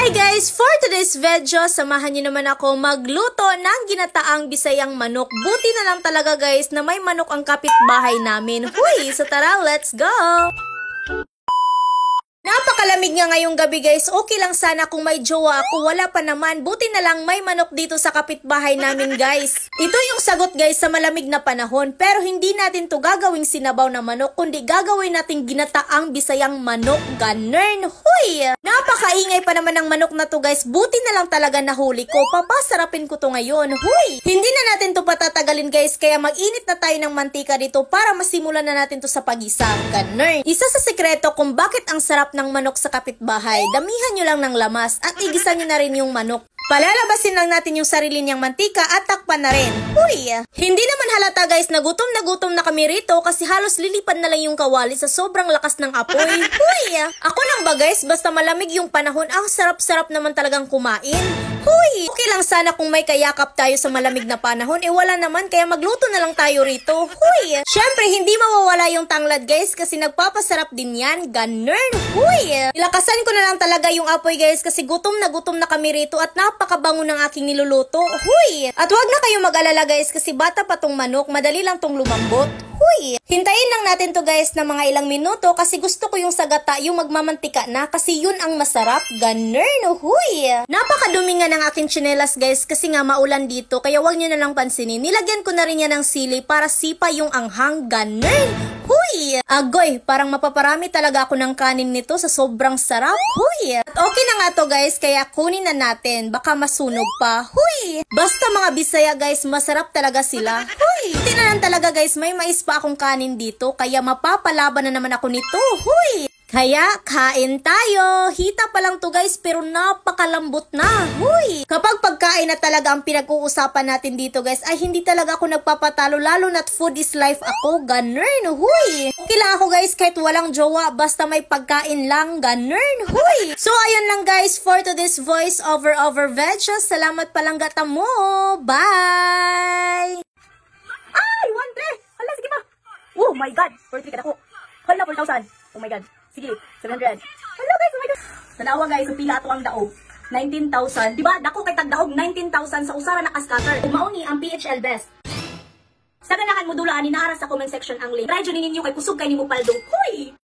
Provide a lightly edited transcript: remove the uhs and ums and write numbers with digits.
Hi guys! For today's video, samahan niyo naman ako magluto ng ginataang Bisayang manok. Buti na lang talaga guys na may manok ang kapitbahay namin. Huy! So tara, let's go! Napakalamig nga ngayong gabi guys. Okay lang sana kung may jowa ako. Wala pa naman. Buti na lang may manok dito sa kapitbahay namin guys. Ito yung sagot guys sa malamig na panahon. Pero hindi natin to gagawing sinabaw na manok, kundi gagawin natin ginataang Bisayang manok. Ganern! Huy! Napakaingay pa naman ng manok na to guys. Buti na lang talaga nahuli ko. Papasarapin ko to ngayon. Huy! Hindi na natin to patatagalin guys. Kaya mag-init na tayo ng mantika dito para masimulan na natin to sa pag-isa. Ganern! Isa sa sekreto kung bakit ang sarap ng manok sa kapitbahay, damihan nyo lang ng lamas at igisa nyo na rin yung manok. Palalabasin lang natin yung sarili niyang mantika at takpan na rin. Huy! Hindi naman halata guys na gutom na kami rito kasi halos lilipad na lang yung kawali sa sobrang lakas ng apoy. Huy! Ako lang ba guys, basta malamig yung panahon, ang sarap-sarap naman talagang kumain. Huy! Okay lang sana kung may kayakap tayo sa malamig na panahon, wala naman kaya magluto na lang tayo rito. Huy! Syempre hindi mawawala yung tanglad guys kasi nagpapasarap din yan. Ganern! Huy! Ilakasan ko na lang talaga yung apoy guys kasi gutom na kami rito at napakabango ng aking niluluto. Huy! At wag na kayong mag-alala guys kasi bata pa tong manok, madali lang tong lumambot. Huy! Hintayin lang natin to guys na mga ilang minuto kasi gusto ko yung sagata, yung magmamantika na kasi yun ang masarap. Ganern! Huy! Napakadumi nga ng aking tsinelas guys kasi nga maulan dito kaya wag nyo na lang pansinin. Nilagyan ko na rin yan ng sili para sipa yung anghang. Ganern! Huy! Agoy, parang mapaparami talaga ako ng kanin nito sa sobrang sarap. Huy! At okay na nga to guys, kaya kunin na natin. Baka masunog pa. Huy! Basta mga Bisaya guys, masarap talaga sila. Huy! Buti na lang talaga guys, may mais pa akong kanin dito, kaya mapapalaban na naman ako nito. Huy! Kaya, kain tayo! Hita pa lang to guys, pero napakalambot na. Huy! Kapag pagkain na talaga ang pinag-uusapan natin dito guys, ay hindi talaga ako nagpapatalo, lalo na't food is life ako. Ganern! Huy! Okay lang ako guys, kahit walang jowa, basta may pagkain lang. Ganern! Huy! So, ayun lang guys, for today's voice over Vegas. Salamat palang gata mo! Bye! Ay! 1-3! Hala, sige pa! Oh my God! 4-3 ka na ko. Hala, 4,000. Oh my God. Sige, 700. Hello guys, oh my God. Tanawa guys, so pila ato ang daog. 19,000. Diba? Dako kay tagdaog 19,000 sa usara na ka-scatter. Umauni ang PHL Best. Sa ganahan mo dulaan ni naara sa comment section ang link. Try dyan ninyo kay kusog kay ni mo paldong. Huy!